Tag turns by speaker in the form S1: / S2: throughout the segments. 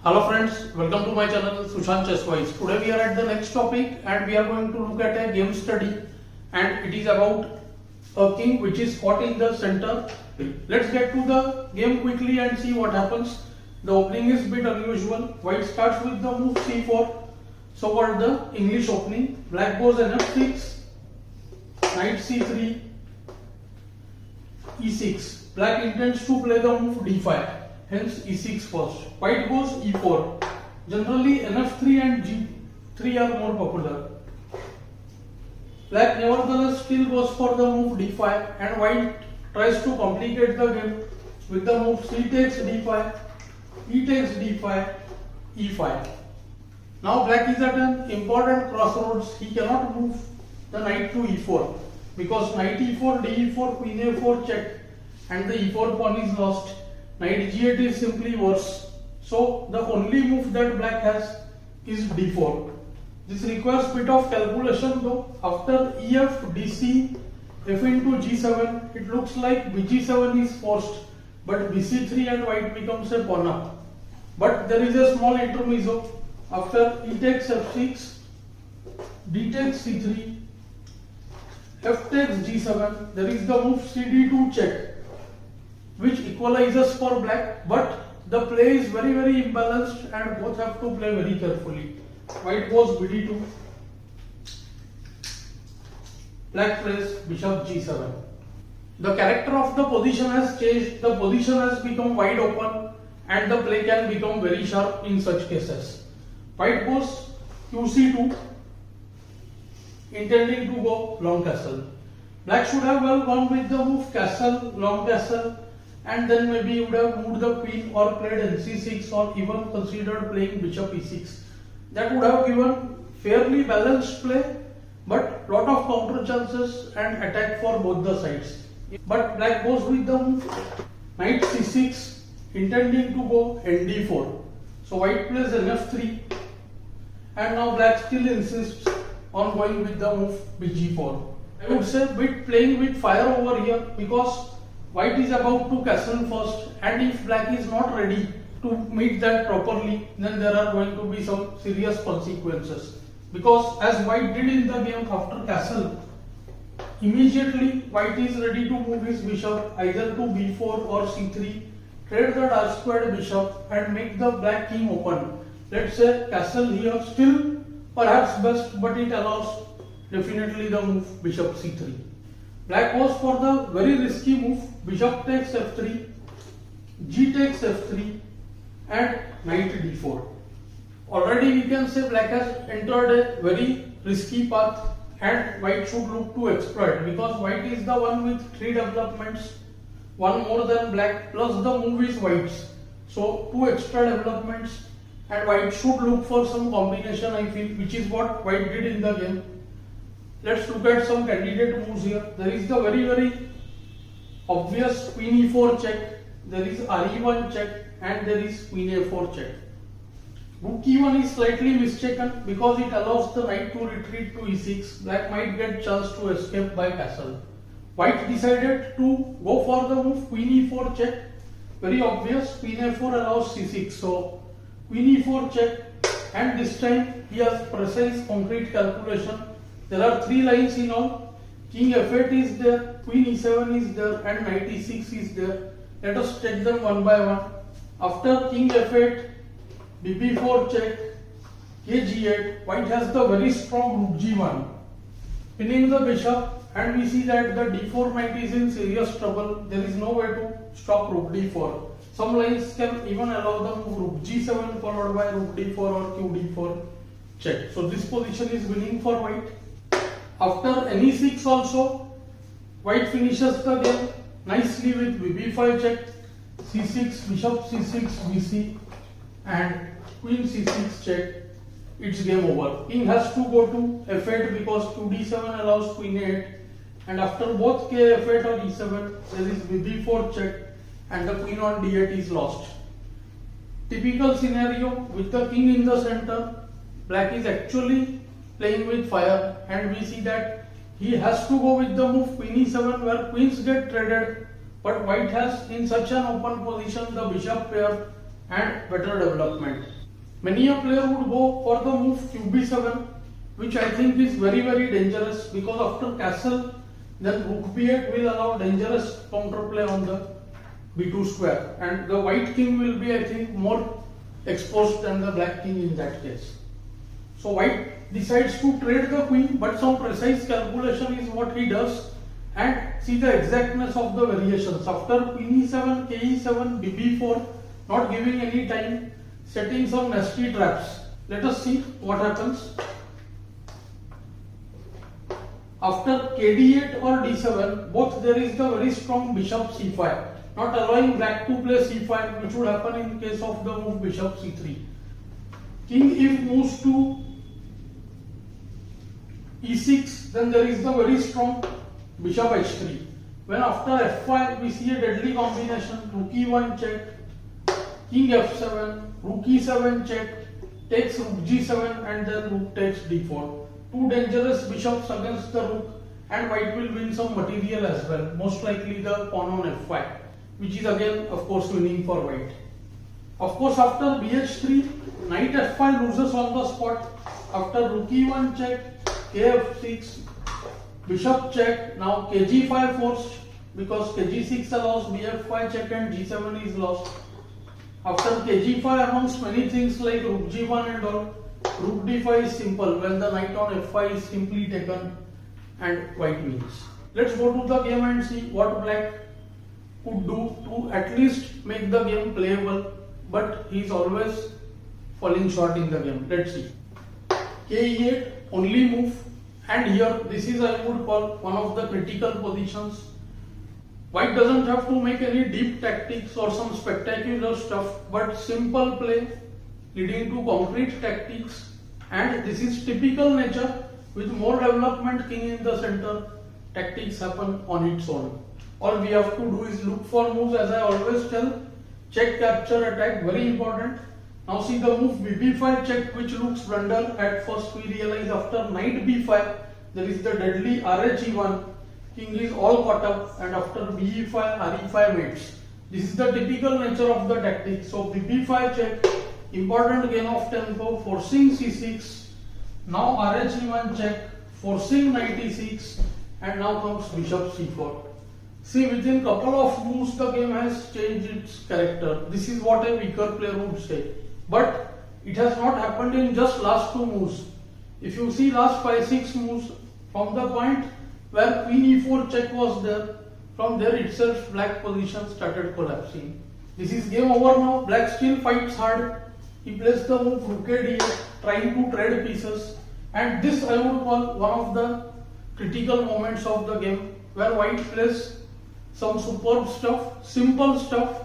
S1: Hello friends, welcome to my channel Sushant Chesswise. Today we are at the next topic and we are going to look at a game study, and it is about a king which is caught in the center. Let's get to the game quickly and see what happens. The opening is a bit unusual. White starts with the move c4, so called the English opening. Black goes f6, knight c3, e6. Black intends to play the move d5. Hence e6 first. White goes e4. Generally nf3 and g3 are more popular. Black nevertheless still goes for the move d5, and white tries to complicate the game with the move c takes d5, e takes d5, e5. Now black is at an important crossroads. He cannot move the knight to e4 because knight e4, d4, queen a4 check, and the e4 pawn is lost. Knight g8 is simply worse. So the only move that black has is d4. This requires bit of calculation though. After ef, dc, f into g7, it looks like bg7 is forced, but bc3 and white becomes a pawn up. But there is a small intermezzo. After e takes f6, d takes c3, f takes g7, there is the move cd2 check, which equalizes for black, but the play is very imbalanced and both have to play very carefully. White goes bd2, black plays bishop g7. The character of the position has changed. The position has become wide open and the play can become very sharp in such cases. White goes qc2, intending to go long castle. Black should have well gone with the move castle, long castle, and then maybe you would have moved the queen or played nc6 or even considered playing bishop e6. That would have given fairly balanced play, but lot of counter chances and attack for both the sides. But black goes with the move knight c6, intending to go nd4. So white plays nf3, and now black still insists on going with the move bg4. I would say bit playing with fire over here because white is about to castle first, and if black is not ready to meet that properly, then there are going to be some serious consequences. Because as white did in the game after castle, immediately white is ready to move his bishop either to b4 or c3, trade the dark squared bishop and make the black king open. Let's say castle here, still perhaps best, but it allows definitely the move bishop c3. Black goes for the very risky move bishop takes f3, g takes f3, and knight d4. Already we can say black has entered a very risky path and white should look to exploit, because white is the one with 3 developments, one more than black, plus the move is white's. So 2 extra developments, and white should look for some combination, I feel, which is what white did in the game. Let's look at some candidate moves here. There is the very obvious queen e4 check, there is re1 check, and there is queen a4 check. Rook e1 is slightly mistaken because it allows the knight to retreat to e6. Black might get chance to escape by castle. White decided to go for the move queen e4 check. Very obvious, queen a4 allows c6. So queen e4 check, and this time he has precise concrete calculation. There are 3 lines in all. King f8 is there, queen e7 is there, and knight e6 is there. Let us check them one by one. After king f8, bb4 check, kg8, white has the very strong rook g1, pinning the bishop, and we see that the d4 knight is in serious trouble. There is no way to stop rook d4. Some lines can even allow the move rook g7 followed by rook d4 or qd4 check. So this position is winning for white. After ne6 also, white finishes the game nicely with bb5 check, c6, bishop c6, bc, and queen c6 check. It's game over. King has to go to f8 because qd7 allows queen a8, and after both kf8 or e7, there is bb4 check, and the queen on d8 is lost. Typical scenario with the king in the center. Black is actually playing with fire, and we see that he has to go with the move queen e7 where queens get traded, but white has in such an open position the bishop pair and better development. Many a player would go for the move QB7, which I think is very dangerous, because after castle, then rook b8 will allow dangerous counterplay on the b2 square, and the white king will be, I think, more exposed than the black king in that case. So white decides to trade the queen, but some precise calculation is what he does, and see the exactness of the variations. After queen e7, k e7, bb4, not giving any time, setting some nasty traps. Let us see what happens. After kd8 or d7, both there is the very strong bishop c5, not allowing black to play c5, which would happen in case of the move bishop c3. King if moves to e6, then there is the very strong bishop h3. When after f5 we see a deadly combination, rook e1 check, king f7, rook e7 check, takes rook g7, and then rook takes d4. Two dangerous bishops against the rook, and white will win some material as well, most likely the pawn on f5, which is again of course winning for white. Of course, after bh3, knight f5 loses on the spot. After rook e1 check, kf6, bishop check, now kg5 forced, because kg6 allows bf5 check and g7 is lost. After kg5, amongst many things like rook g1 and all, rook d5 is simple when the knight on f5 is simply taken and white wins. Let's go to the game and see what black could do to at least make the game playable, but he is always falling short in the game. Let's see. K8 only move, and here this is, I would call, one of the critical positions. White doesn't have to make any deep tactics or some spectacular stuff, but simple play leading to concrete tactics, and this is typical nature. With more development, king in the center, tactics happen on its own. All we have to do is look for moves, as I always tell. Check, capture, attack, very important. Now see the move bb5 check, which looks blunder. At first we realize after knight b5 there is the deadly rhe1, king is all caught up, and after be5 re5 mates. This is the typical nature of the tactic. So bb5 check, important gain of tempo, forcing c6. Now rhe1 check, forcing knight e6, and now comes bishop c4. See, within couple of moves the game has changed its character. This is what a weaker player would say. But it has not happened in just last two moves. If you see last 5-6 moves, from the point where queen e4 check was there, from there itself black position started collapsing. This is game over now. Black still fights hard. He plays the move rook d8, trying to trade pieces, and this I would call one of the critical moments of the game, where white plays some superb stuff, simple stuff.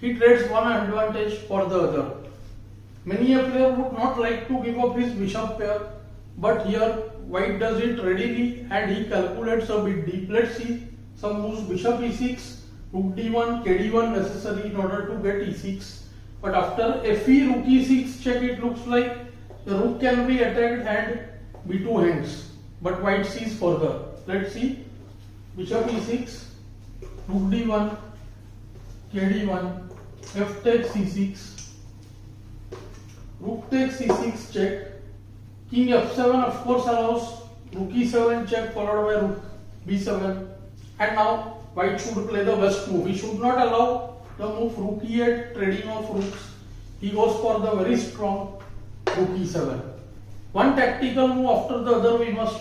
S1: He trades one advantage for the other. Many a player would not like to give up his bishop pair, but here white does it readily and he calculates a bit deep. Let's see some moves. Bishop e6, rook d1, kd1 necessary in order to get e6. But after fe, rook e6 check, it looks like the rook can be attacked and b2 hangs. But white sees further. Let's see. Bishop e6, rook d1, kd1, f takes c6, rook takes c6 check, king f7 of course allows rook e7 check followed by rook b7, and now white should play the best move. He should not allow the move rook e8 trading of rooks. He goes for the very strong rook e7. One tactical move after the other we must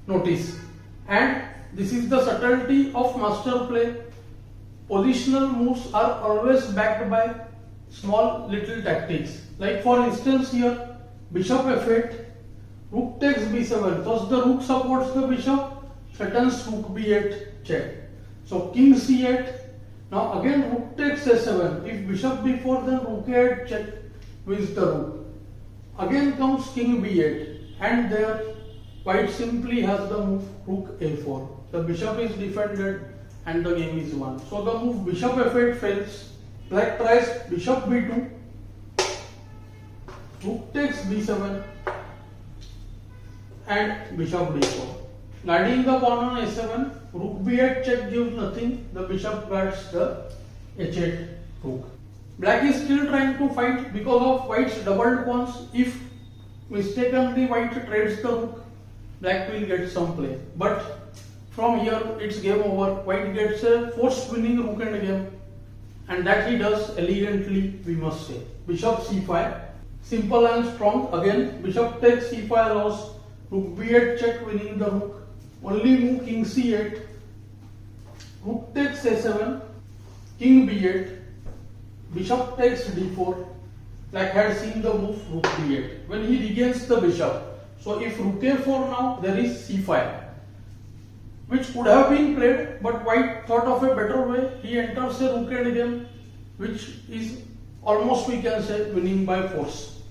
S1: notice, and this is the subtlety of master play. Positional moves are always backed by small little tactics. Like for instance here, bishop f8, rook takes b7, thus the rook supports the bishop, threatens rook b8 check. So king c8, now again rook takes a7, if bishop b4 then rook a8 check wins the rook. Again comes king b8, and there white simply has the move rook a4. The bishop is defended and the game is won. So the move bishop f8 fails. Black tries bishop b2, rook takes b7, and bishop d4. Guarding the pawn on a7, rook b8 check gives nothing. The bishop guards the h8 rook. Black is still trying to fight because of white's doubled pawns. If mistakenly white trades the rook, black will get some play. But from here it's game over. White gets a forced winning rook endgame, and that he does elegantly, we must say. Bishop c5, simple and strong. Again, bishop takes c5 loss, rook b8 check, winning the rook. Only move king c8, rook takes a7, king b8, bishop takes d4. Black had seen the move rook d8 when he regains the bishop. So if rook a4 now, there is c5, which could have been played, but white thought of a better way. He enters a rook endgame, which is almost, we can say, winning by force.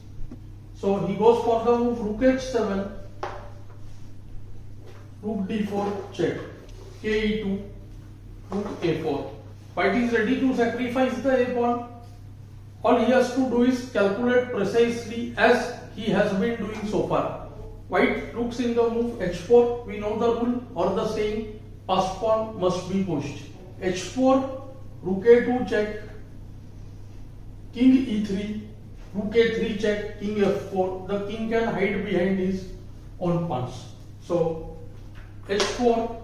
S1: So he goes for the move rook h7, rook d4 check, ke2, rook a4. White is ready to sacrifice the a pawn. All he has to do is calculate precisely as he has been doing so far. White looks in the move h4. We know the rule or the saying, passed pawn must be pushed. h4, rook a2 check, king e3, rook a3 check, king f4. The king can hide behind his own pawns. So h4,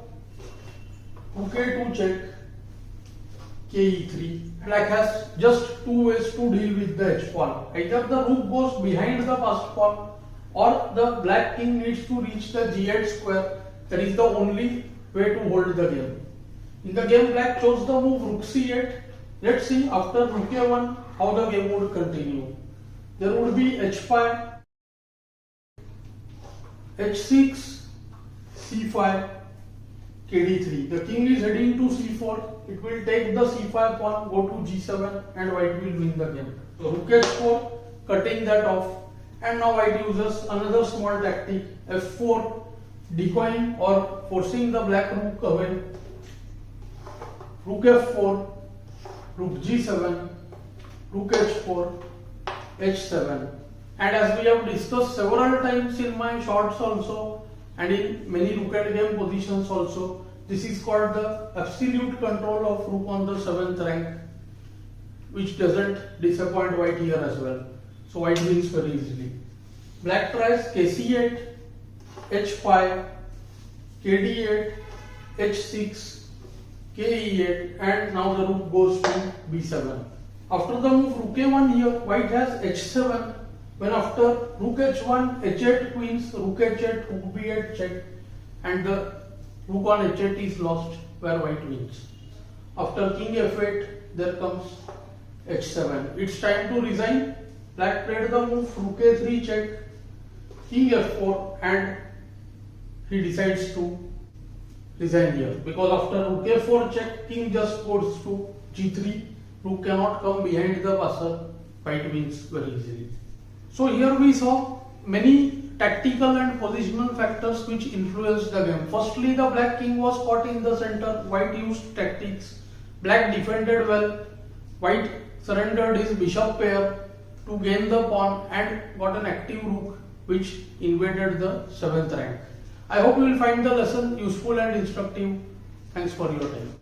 S1: rook a2 check, ke3. Black has just two ways to deal with the h pawn. Either the rook goes behind the passed pawn, or the black king needs to reach the g8 square. That is the only way to hold the game. In the game, black chose the move rook c8. Let's see after rook a1 how the game would continue. There would be h5, h6, c5, kd3. The king is heading to c4. It will take the c5 pawn, go to g7, and white will win the game. So rook h4, cutting that off. And now white uses another small tactic, f4, decoying or forcing the black rook away. Rook f4, rook g7, rook h4, h7. And as we have discussed several times in my shorts also, and in many rook endgame positions also, this is called the absolute control of rook on the 7th rank, which doesn't disappoint white here as well. So white wins very easily. Black tries kc8, h5, kd8, h6, ke8, and now the rook goes to b7. After the move rook a1 here, white has h7. When after rook h1, h8 queens, rook h8, rook b8 check, and the rook on h8 is lost, where white wins. After king f8, there comes h7. It's time to resign. Black played the move rook a3 check, king f4, and he decides to resign here, because after rook a4 check, king just goes to g3. Rook cannot come behind the passer. White wins very easily. So here we saw many tactical and positional factors which influenced the game. Firstly, the black king was caught in the center. White used tactics. Black defended well. White surrendered his bishop pair to gain the pawn and got an active rook which invaded the 7th rank. I hope you will find the lesson useful and instructive. Thanks for your time.